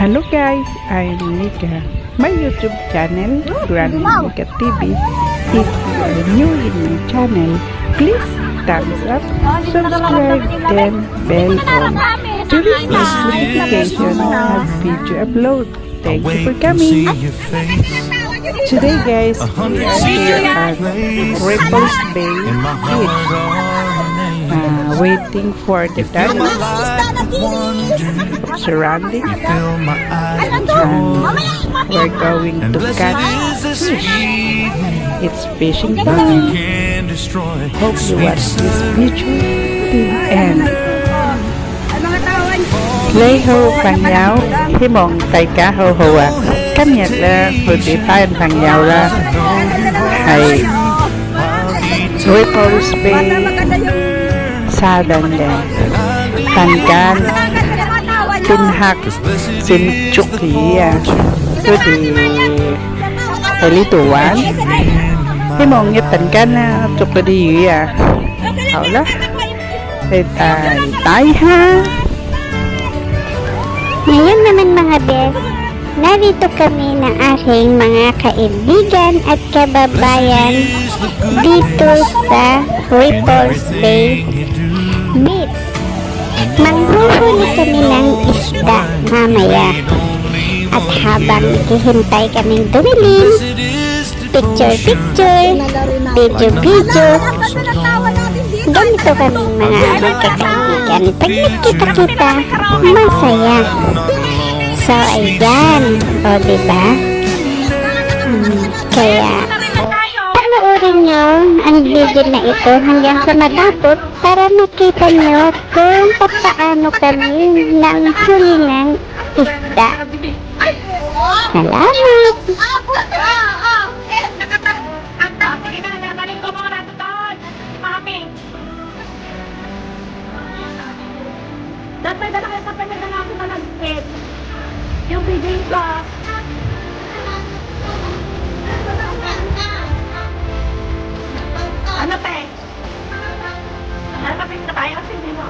Hello guys, I'm Nika. My YouTube channel, Granny Nika TV. If you are new in my channel, please thumbs up, subscribe, then bell on to receive notification of video upload. Thank you for coming. Today guys, we are here at Ripples Bay Beach. Waiting for the dance surrounding, and we're going to catch fish. It's fishing time. Hope you watch this video to the end. Lấy hô bằng nhau, hi mong tay cá hô hô à. Cảm nhận là hồi bị phai bằng nhau là hay Ripples Bay Southern Day. Tangkan Tinhak Sinchukhiya Cứ thì phải lý tù quán. Hi mong nhập tangkan chuk ka di à. Hảo lắm. Tay tay ha. Ngayon naman mga bes, narito kami ng aking mga kaibigan at kababayan dito sa Ripples Bay Beach. Manghuhuli kami ng isda mamaya. At habang naghihintay kaming dumilim, picture-picture, video-video, ganito kaming mga magkakaibigan. Pag nagkita-kita, masaya. So, ayan. O, diba? Kaya, panoorin nyo ang video na ito hanggang sa matapos para makita nyo kung paano kami nang huli ng isda. Salamat! Dapat na kayo sa pinagdala ko na nag-pet. Yung bigay ka. Ano pe? Nalapit na tayo kasi hindi mo.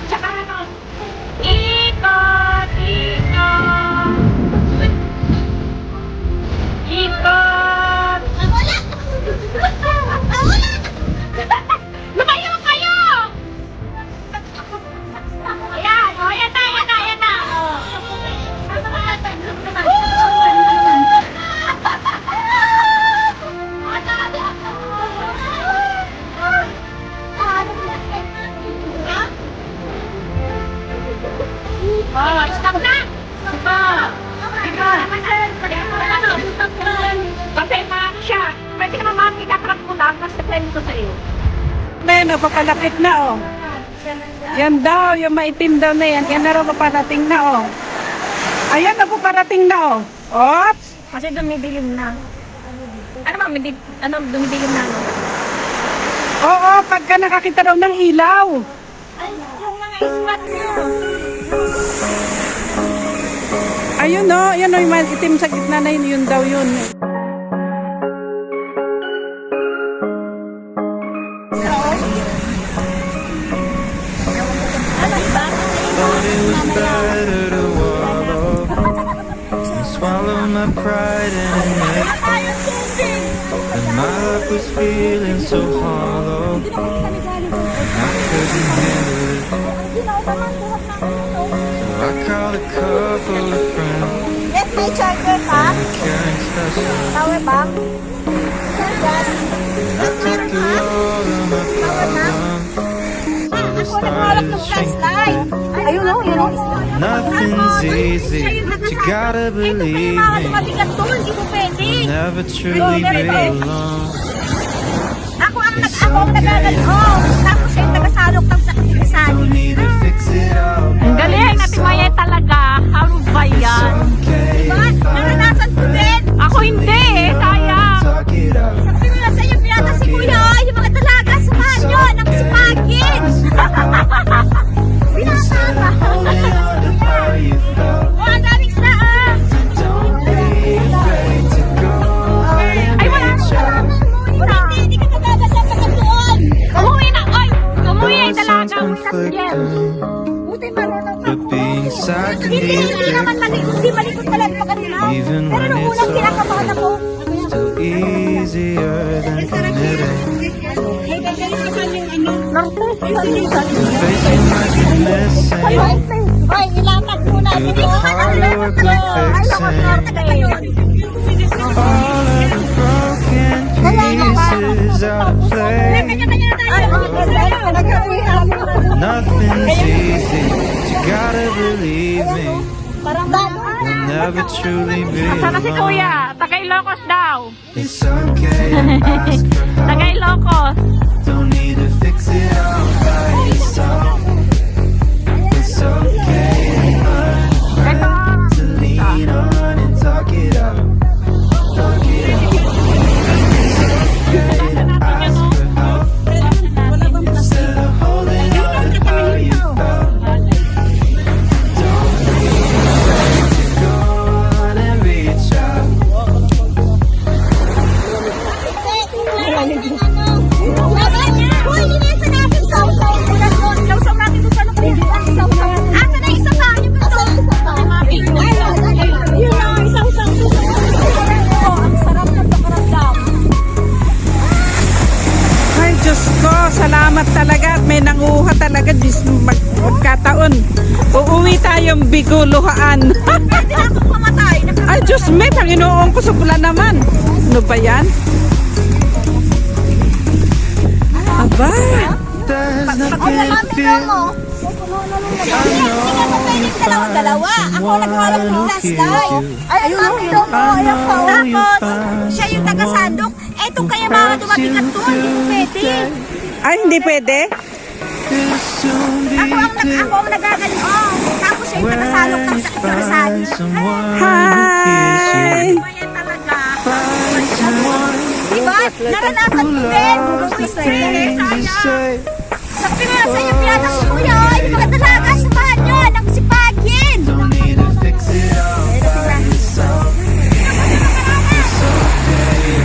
Tsaka ano? Ikot! Ikot! Ikot! Lumayo kayo! Ayan! O, ayan na! Ayan na! Ayan na! Oh, stop na! Stop! Kasi maano siya. Pwede naman mami, katrap mo lang. Mas na-plan ko sa iyo. May napapalapit na, oh. Yan daw, yung maitim daw na yan. Yan na raw paparating na, oh. Ayan na po parating na, oh. Oops! Kasi dumidilim na. Ano ba? Dumidilim na, no? Oo, pagka nakakita raw ng ilaw. Ay, yung mga iswat niyo. Ayun, oh. Yan, oh, yung maitim sa gitna na yun daw yun. Swallow my pride and admit that my life was feeling so hollow. I couldn't handle it, so I called a couple of friends. Yes, may charger pa? Caring special. Power bank? I took a load of my problems, so they started shrinking. Ayun o, yun o. Nothing's easy, but you gotta believe me. Mabigat to, hindi mo pwede. You'll never truly be alone. Ako ang nag-agalong. Tapos yung nagasalok ng sakit-sakit. Don't need to fix it all. Ang galing, natin maya talaga. Ano ba yan? Bakit? Naranasan ko din. Ako hindi eh, sayang. Talk it out. Sabi mo na sa iyo, pinata si Kuya, yung mga dalaga, samahan nyo, ng sipagin. Pinata ba? Oh, ang daming saa. Don't be afraid to go and Ay, wala na. Hindi ka nagaganda pa na doon. Umuwi na, oy! Umuwi ay dalaga, umuwi na si Jem. Buti marunong ka. but being Hindi naman malikot. Hindi malikot talaga pa kanina. Even Pero when nung it's unang kinakabahan hard, ako. still easier than committing. Facing might be missing. Hoy, ilatag mo na. Do the hard work of fixing all of the broken pieces out of place. Nothing's easy, but you gotta believe me. You'll never truly be Sana si alone. Kuya, tagay Locos daw. It's okay to ask for help. Tagay Locos. Don't need to fix it all by yourself. It's okay Ito. to lean on and talk it out. Talk it out. It's okay to ask for help instead of holding on to how you felt. Don't be afraid to go on and reach out. Ay, Diyos ko, salamat talaga at may nanguha talaga. Diyos, magkataon. Uuwi tayong biguluhaan. Ay, Diyos, may Panginoon ko sa pula naman. Ano ba yan? Aba, There's nothing to fear. Dalawa. Ako nagharap ng last time. Ay, ang mami daw mo. Ayan pa. Tapos, siya yung taga-sandok. Eto kaya mga dumating at to. Hindi pwede. ay, hindi pwede? Ako ang nagagaling. Oh. Tapos siya yung taga-salok ng sa karasan. Hi! Ayan talaga. Diba? Naranasan ko din. Luis Reyes. Sabi nga sa iyo, piyatas mo yun. Yung mga dalaga, samahan nyo. Ang sipagin. Don't need to fix it all by yourself. It's okay.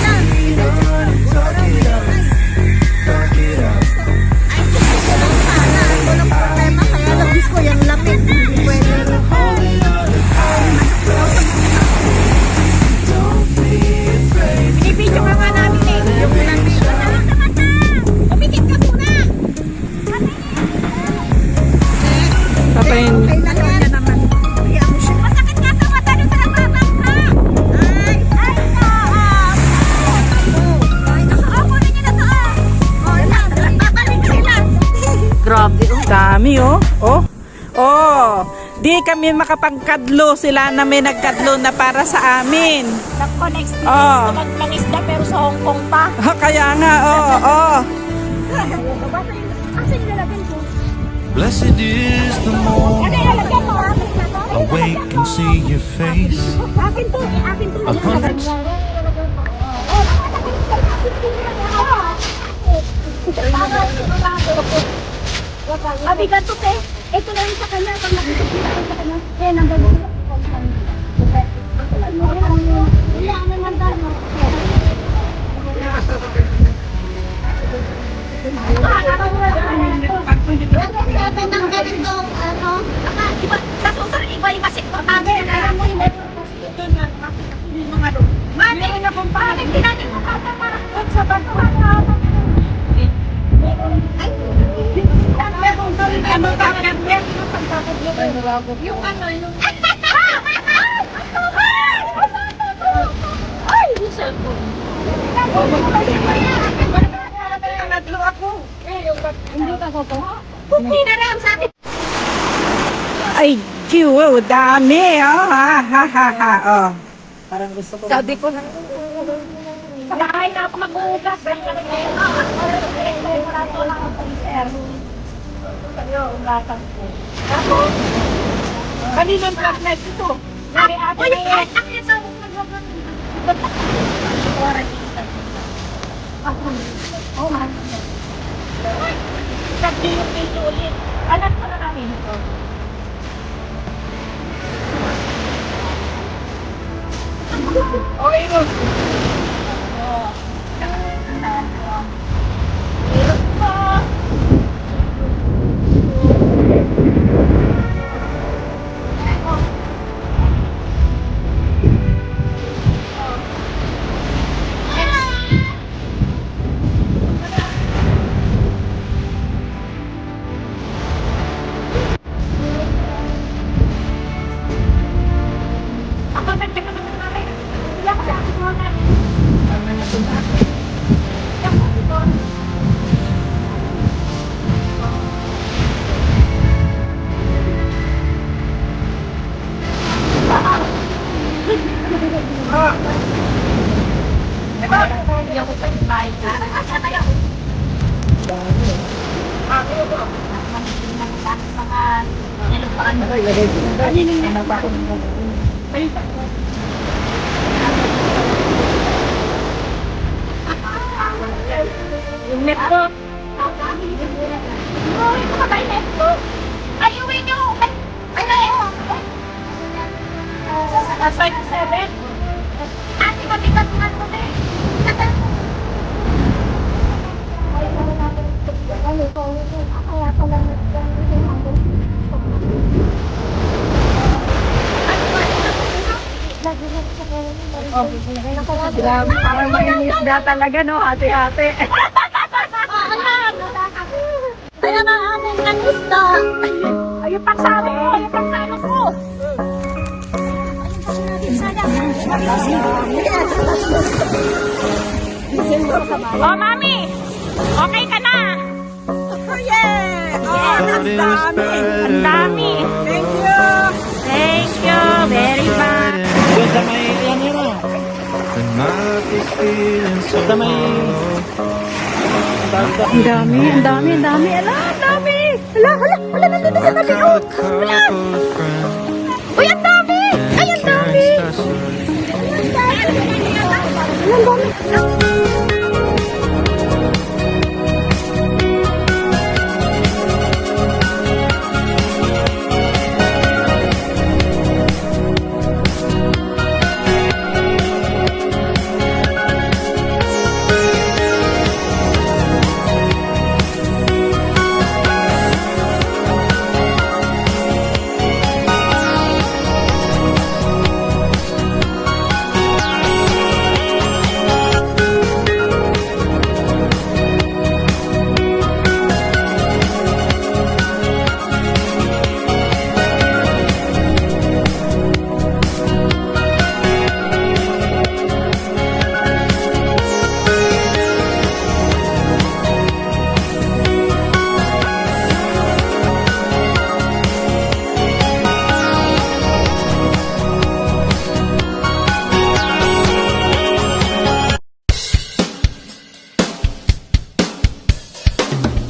Lean on and talk it out. Talk it out. Walang problema. Kaya labis ko yung lapit. Pwede. Holding on to how you felt. Don't be afraid to Binibidyo ka nga namin eh. Yung unang video. Sa mata. Umikit ka muna. Papayin. Kailangan na naman. Masakit nga sa mata nung nababang ka. Ay, nakaapo na niya na to. Babalik sila. Grabe, oh. Dami, oh. Oh. Oh. Di kami makapagkadlo. Sila na may nagkadlo na para sa amin. Nag-connect Oh. ng isda pero sa Hong Kong pa. Kaya nga, oh, oh. Asan yung lalagyan ko? Blessed is the moment Lalagyan mo. I wake and see your face. Akin to. Akin to. Upon Abigan to, te. Ito lang sa kanya. Pag nakikita sa kanya. Eh, nandun. Yung ano, yung... Ay! Natlo ako. Hindi ka ko po. Hindi na lang sa atin. Ay, Diyo, dami, oh. Ha, ha, ha, ha, oh. Sabi ko na. Kakain na ako mag-uugas. Kaninong flatnet ito? Nari ate Uy, na yan. atak nito. Sabi yung pito ulit. Anak ko na namin ito. Okay, mo. Meron pa. Yung net ko. Ayuin nyo! Nasa 7. Ate ko, tigat nga ko eh. Kaya ko lang Grabe, parang may isda talaga, no, ate-ate. Kaya nga amin ng isda. Ayun pagsama ko, ayun pagsama ko. Oh, mami! Okay ka na? Thought it was better. Ang dami. Thank you. Thank you very much. There might be feeling so low. Ang dami, ang dami, ang dami. Ala, ang dami. Ala, nandito sa tabi. Call a couple of friends Uy, ang dami. Ay, ang and dami. turn station. Ang dami.